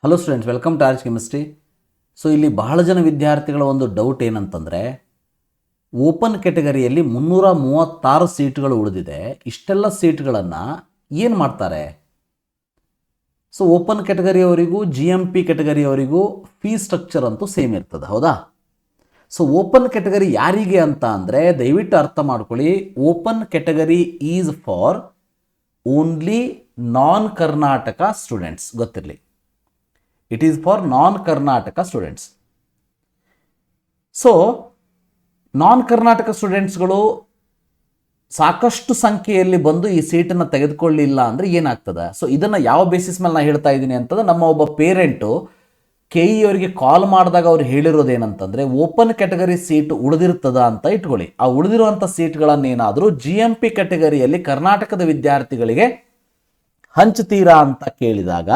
Hello students, welcome to arch chemistry. So ಇಲ್ಲಿ ಬಹಳ ಜನ ವಿದ್ಯಾರ್ಥಿಗಳ ಒಂದು ಡೌಟ್ ಏನಂತಂದರೆ, ಓಪನ್ ಕ್ಯಾಟಗರಿಯಲ್ಲಿ 336 ಸೀಟ್ಗಳು ಉಳಿದಿದೆ. ಇಷ್ಟೆಲ್ಲ ಸೀಟ್ಗಳನ್ನು ಏನು ಮಾಡ್ತಾರೆ? ಸೊ ಓಪನ್ ಕ್ಯಾಟಗರಿಯವರಿಗೂ GMP ಕ್ಯಾಟಗರಿಯವರಿಗೂ ಫೀ ಸ್ಟ್ರಕ್ಚರ್ ಅಂತೂ ಸೇಮ್ ಇರ್ತದೆ, ಹೌದಾ? ಸೊ ಓಪನ್ ಕ್ಯಾಟಗರಿ ಯಾರಿಗೆ ಅಂತ ಅಂದರೆ ದಯವಿಟ್ಟು ಅರ್ಥ ಮಾಡ್ಕೊಳ್ಳಿ. Open category is for only non Karnataka students. ಗೊತ್ತಿರಲಿ, it is for non Karnataka students. So non Karnataka ಸ್ಟೂಡೆಂಟ್ಸ್ಗಳು ಸಾಕಷ್ಟು ಸಂಖ್ಯೆಯಲ್ಲಿ ಬಂದು ಈ ಸೀಟನ್ನು ತೆಗೆದುಕೊಳ್ಳಿಲ್ಲ ಅಂದರೆ ಏನಾಗ್ತದೆ? ಸೊ ಇದನ್ನು ಯಾವ ಬೇಸಿಸ್ ಮೇಲೆ ನಾನು ಹೇಳ್ತಾ ಇದ್ದೀನಿ ಅಂತಂದ್ರೆ, ನಮ್ಮ ಒಬ್ಬ ಪೇರೆಂಟು KE ಅವರಿಗೆ ಕಾಲ್ ಮಾಡಿದಾಗ ಅವ್ರು ಹೇಳಿರೋದೇನಂತಂದರೆ, ಓಪನ್ ಕ್ಯಾಟಗರಿ ಸೀಟ್ ಉಳಿದಿರ್ತದ ಅಂತ ಇಟ್ಕೊಳ್ಳಿ. ಆ ಉಳಿದಿರುವಂಥ ಸೀಟ್ಗಳನ್ನೇನಾದರೂ GMP ಕ್ಯಾಟಗರಿಯಲ್ಲಿ ಕರ್ನಾಟಕದ ವಿದ್ಯಾರ್ಥಿಗಳಿಗೆ ಹಂಚ್ತೀರಾ ಅಂತ ಕೇಳಿದಾಗ,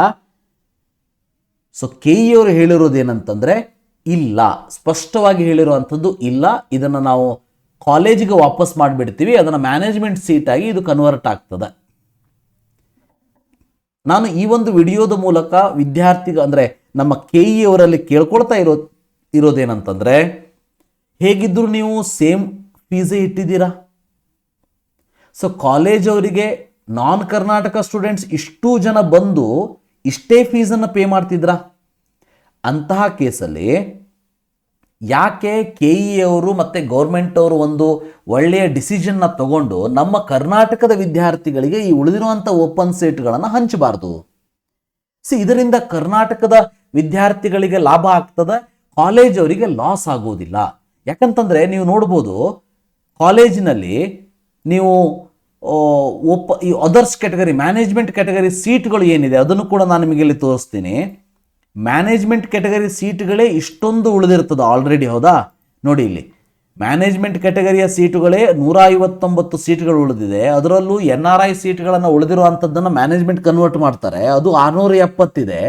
ಸೊ KE ಅವರು ಹೇಳಿರೋದೇನಂತಂದರೆ ಇಲ್ಲ, ಸ್ಪಷ್ಟವಾಗಿ ಹೇಳಿರುವಂಥದ್ದು ಇಲ್ಲ, ಇದನ್ನು ನಾವು ಕಾಲೇಜಿಗೆ ವಾಪಸ್ ಮಾಡಿಬಿಡ್ತೀವಿ, ಅದನ್ನು ಮ್ಯಾನೇಜ್ಮೆಂಟ್ ಸೀಟಾಗಿ ಇದು ಕನ್ವರ್ಟ್ ಆಗ್ತದೆ. ನಾನು ಈ ಒಂದು ವಿಡಿಯೋದ ಮೂಲಕ ಅಂದರೆ ನಮ್ಮ KE ಅವರಲ್ಲಿ ಕೇಳ್ಕೊಳ್ತಾ ಇರೋದೇನಂತಂದರೆ, ಹೇಗಿದ್ದರೂ ನೀವು ಸೇಮ್ ಫೀಸೇ ಇಟ್ಟಿದ್ದೀರಾ. ಸೊ ಕಾಲೇಜವರಿಗೆ ನಾನ್ ಕರ್ನಾಟಕ ಸ್ಟೂಡೆಂಟ್ಸ್ ಇಷ್ಟೂ ಜನ ಬಂದು ಇಷ್ಟೇ ಫೀಸನ್ನು ಪೇ ಮಾಡ್ತಿದ್ರಾ? ಅಂತಹ ಕೇಸಲ್ಲಿ ಯಾಕೆ KE ಅವರು ಮತ್ತು ಗೌರ್ಮೆಂಟ್ ಅವರು ಒಂದು ಒಳ್ಳೆಯ ಡಿಸಿಷನ್ನ ತಗೊಂಡು ನಮ್ಮ ಕರ್ನಾಟಕದ ವಿದ್ಯಾರ್ಥಿಗಳಿಗೆ ಈ ಉಳಿದಿರುವಂಥ ಓಪನ್ ಸೀಟ್ಗಳನ್ನು ಹಂಚಬಾರ್ದು? ಇದರಿಂದ ಕರ್ನಾಟಕದ ವಿದ್ಯಾರ್ಥಿಗಳಿಗೆ ಲಾಭ ಆಗ್ತದೆ, ಕಾಲೇಜ್ ಅವರಿಗೆ ಲಾಸ್ ಆಗೋದಿಲ್ಲ. ಯಾಕಂತಂದರೆ ನೀವು ನೋಡ್ಬೋದು, ಕಾಲೇಜಿನಲ್ಲಿ ನೀವು ಈ ಅದರ್ಸ್ ಕ್ಯಾಟಗರಿ, ಮ್ಯಾನೇಜ್ಮೆಂಟ್ ಕ್ಯಾಟಗರಿ ಸೀಟ್ಗಳು ಏನಿದೆ ಅದನ್ನು ಕೂಡ ನಾನು ನಿಮಗೆ ಇಲ್ಲಿ ತೋರಿಸ್ತೀನಿ. ಮ್ಯಾನೇಜ್ಮೆಂಟ್ ಕ್ಯಾಟಗರಿ ಸೀಟ್ಗಳೇ ಇಷ್ಟೊಂದು ಉಳಿದಿರ್ತದೆ ಆಲ್ರೆಡಿ, ಹೌದಾ? ನೋಡಿ, ಇಲ್ಲಿ ಮ್ಯಾನೇಜ್ಮೆಂಟ್ ಕ್ಯಾಟಗರಿಯ ಸೀಟುಗಳೇ 159 ಸೀಟ್ಗಳು ಉಳಿದಿದೆ. ಅದರಲ್ಲೂ NRI ಸೀಟ್ಗಳನ್ನು ಉಳಿದಿರುವಂಥದ್ದನ್ನು ಮ್ಯಾನೇಜ್ಮೆಂಟ್ ಕನ್ವರ್ಟ್ ಮಾಡ್ತಾರೆ, ಅದು 670 ಇದೆ.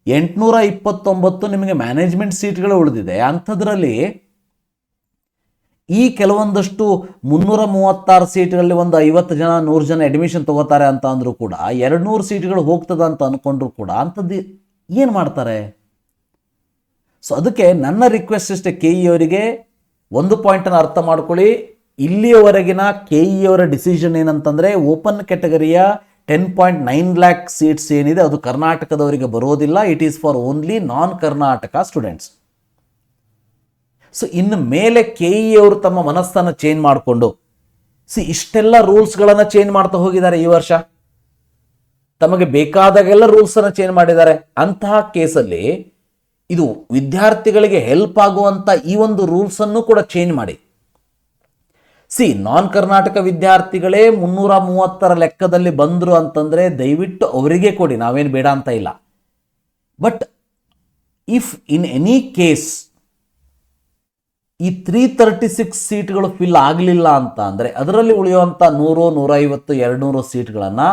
829 ನಿಮಗೆ ಮ್ಯಾನೇಜ್ಮೆಂಟ್ ಸೀಟ್ಗಳು ಉಳಿದಿದೆ. ಅಂಥದ್ರಲ್ಲಿ ಈ ಕೆಲವೊಂದಷ್ಟು 336 ಸೀಟ್ಗಳಲ್ಲಿ ಒಂದು 50 ಜನ 100 ಜನ ಅಡ್ಮಿಷನ್ ತಗೋತಾರೆ ಅಂತ ಅಂದರೂ ಕೂಡ 200 ಸೀಟ್ಗಳು ಹೋಗ್ತದ ಅಂತ ಅಂದ್ಕೊಂಡ್ರು ಕೂಡ ಅಂಥದ್ದು ಏನು ಮಾಡ್ತಾರೆ? ಸೊ ಅದಕ್ಕೆ ನನ್ನ ರಿಕ್ವೆಸ್ಟ್ ಇಷ್ಟೇ, KE ಅವರಿಗೆ ಒಂದು ಪಾಯಿಂಟನ್ನು ಅರ್ಥ ಮಾಡ್ಕೊಳ್ಳಿ. ಇಲ್ಲಿಯವರೆಗಿನ KE ಅವರ ಡಿಸಿಷನ್ ಏನಂತಂದರೆ, ಓಪನ್ ಕ್ಯಾಟಗರಿಯ 10.9 lakh ಸೀಟ್ಸ್ ಏನಿದೆ ಅದು ಕರ್ನಾಟಕದವರಿಗೆ ಬರೋದಿಲ್ಲ, it is for only non Karnataka students. So ಇನ್ನು ಮೇಲೆ KE ಅವರು ತಮ್ಮ ಮನಸ್ಸನ್ನು ಚೇಂಜ್ ಮಾಡಿಕೊಂಡು ಇಷ್ಟೆಲ್ಲ ರೂಲ್ಸ್ಗಳನ್ನು ಚೇಂಜ್ ಮಾಡ್ತಾ ಹೋಗಿದ್ದಾರೆ. ಈ ವರ್ಷ ತಮಗೆ ಬೇಕಾದಾಗೆಲ್ಲ ರೂಲ್ಸನ್ನು ಚೇಂಜ್ ಮಾಡಿದ್ದಾರೆ. ಅಂತಹ ಕೇಸಲ್ಲಿ ಇದು ವಿದ್ಯಾರ್ಥಿಗಳಿಗೆ ಹೆಲ್ಪ್ ಆಗುವಂಥ ಈ ಒಂದು ರೂಲ್ಸನ್ನು ಕೂಡ ಚೇಂಜ್ ಮಾಡಿ. ನಾನ್ ಕರ್ನಾಟಕ ವಿದ್ಯಾರ್ಥಿಗಳೇ 330 ಲೆಕ್ಕದಲ್ಲಿ ಬಂದರು ಅಂತಂದರೆ ದಯವಿಟ್ಟು ಅವರಿಗೆ ಕೊಡಿ, ನಾವೇನು ಬೇಡ ಅಂತ ಇಲ್ಲ. But if in any case ಈ 336 ಸೀಟ್ಗಳು ಫಿಲ್ ಆಗಲಿಲ್ಲ ಅಂತ ಅಂದರೆ, ಅದರಲ್ಲಿ ಉಳಿಯುವಂಥ 100, 150, 200 ಸೀಟ್ಗಳನ್ನು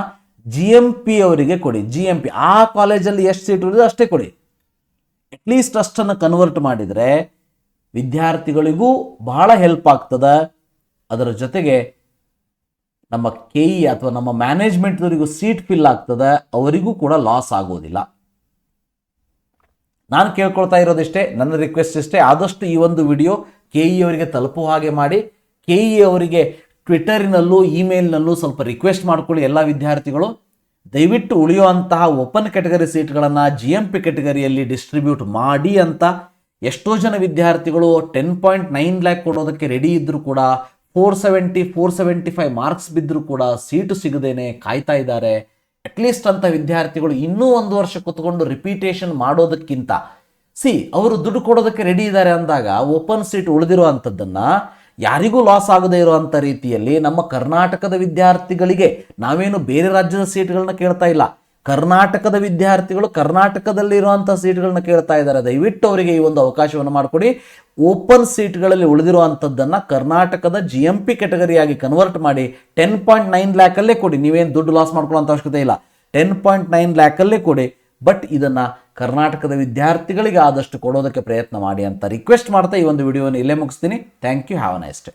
GMP ಅವರಿಗೆ ಕೊಡಿ. GMP ಆ ಕಾಲೇಜಲ್ಲಿ ಎಷ್ಟು ಸೀಟ್ ಉಳಿದಿದೆ ಅಷ್ಟೇ ಕೊಡಿ. ಅಟ್ಲೀಸ್ಟ್ ಅಷ್ಟನ್ನು ಕನ್ವರ್ಟ್ ಮಾಡಿದರೆ ವಿದ್ಯಾರ್ಥಿಗಳಿಗೂ ಬಹಳ ಹೆಲ್ಪ್ ಆಗ್ತದೆ. ಅದರ ಜೊತೆಗೆ ನಮ್ಮ KE ಅಥವಾ ನಮ್ಮ ಮ್ಯಾನೇಜ್ಮೆಂಟ್ದವರಿಗೂ ಸೀಟ್ ಫಿಲ್ ಆಗ್ತದೆ, ಅವರಿಗೂ ಕೂಡ ಲಾಸ್ ಆಗೋದಿಲ್ಲ. ನಾನು ಕೇಳ್ಕೊಳ್ತಾ ಇರೋದಿಷ್ಟೇ, ನನ್ನ ರಿಕ್ವೆಸ್ಟ್ ಇಷ್ಟೇ, ಆದಷ್ಟು ಈ ಒಂದು ವಿಡಿಯೋ KE ಅವರಿಗೆ ತಲುಪುವ ಹಾಗೆ ಮಾಡಿ. KE ಅವರಿಗೆ ಟ್ವಿಟರಿನಲ್ಲೂ ಇಮೇಲ್ನಲ್ಲೂ ಸ್ವಲ್ಪ ರಿಕ್ವೆಸ್ಟ್ ಮಾಡ್ಕೊಳ್ಳಿ. ಎಲ್ಲ ವಿದ್ಯಾರ್ಥಿಗಳು ದಯವಿಟ್ಟು ಉಳಿಯುವಂತಹ ಓಪನ್ ಕ್ಯಾಟಗರಿ ಸೀಟ್ಗಳನ್ನು GMP ಕ್ಯಾಟಗರಿಯಲ್ಲಿ ಡಿಸ್ಟ್ರಿಬ್ಯೂಟ್ ಮಾಡಿ ಅಂತ. ಎಷ್ಟೋ ಜನ ವಿದ್ಯಾರ್ಥಿಗಳು 10.9 lakh ಕೊಡೋದಕ್ಕೆ ರೆಡಿ ಇದ್ದರೂ ಕೂಡ 470, 475 ಮಾರ್ಕ್ಸ್ ಬಿದ್ದರೂ ಕೂಡ ಸೀಟು ಸಿಗದೇನೆ ಕಾಯ್ತಾ ಇದ್ದಾರೆ. ಅಟ್ಲೀಸ್ಟ್ ಅಂತ ವಿದ್ಯಾರ್ಥಿಗಳು ಇನ್ನೂ 1 ವರ್ಷ ಕೂತ್ಕೊಂಡು ರಿಪೀಟೇಷನ್ ಮಾಡೋದಕ್ಕಿಂತ ಅವರು ದುಡ್ಡು ಕೊಡೋದಕ್ಕೆ ರೆಡಿ ಇದ್ದಾರೆ ಅಂದಾಗ ಓಪನ್ ಸೀಟ್ ಉಳಿದಿರುವಂಥದ್ದನ್ನು ಯಾರಿಗೂ ಲಾಸ್ ಆಗದೇ ಇರುವಂಥ ರೀತಿಯಲ್ಲಿ ನಮ್ಮ ಕರ್ನಾಟಕದ ವಿದ್ಯಾರ್ಥಿಗಳಿಗೆ, ನಾವೇನು ಬೇರೆ ರಾಜ್ಯದ ಸೀಟ್ಗಳನ್ನ ಕೇಳ್ತಾ ಇಲ್ಲ, ಕರ್ನಾಟಕದ ವಿದ್ಯಾರ್ಥಿಗಳು ಕರ್ನಾಟಕದಲ್ಲಿರುವಂಥ ಸೀಟ್ಗಳನ್ನ ಕೇಳ್ತಾ ಇದ್ದಾರೆ. ದಯವಿಟ್ಟು ಅವರಿಗೆ ಈ ಒಂದು ಅವಕಾಶವನ್ನು ಮಾಡಿಕೊಡಿ. ಓಪನ್ ಸೀಟ್ಗಳಲ್ಲಿ ಉಳಿದಿರುವಂಥದ್ದನ್ನು ಕರ್ನಾಟಕದ GMP ಕ್ಯಾಟಗರಿಯಾಗಿ ಕನ್ವರ್ಟ್ ಮಾಡಿ 10.9 ಲ್ಯಾಕಲ್ಲೇ ಕೊಡಿ. ನೀವೇನು ದುಡ್ಡು ಲಾಸ್ ಮಾಡ್ಕೊಳ್ಳೋಂಥ ಅವಶ್ಯಕತೆ ಇಲ್ಲ, 10.9 ಲ್ಯಾಕಲ್ಲೇ ಕೊಡಿ. ಬಟ್ ಇದನ್ನು ಕರ್ನಾಟಕದ ವಿದ್ಯಾರ್ಥಿಗಳಿಗೆ ಆದಷ್ಟು ಕೊಡೋದಕ್ಕೆ ಪ್ರಯತ್ನ ಮಾಡಿ ಅಂತ ರಿಕ್ವೆಸ್ಟ್ ಮಾಡ್ತಾ ಈ ಒಂದು ವಿಡಿಯೋವನ್ನು ಇಲ್ಲೇ ಮುಗಿಸ್ತೀನಿ. Thank you, have a nice day.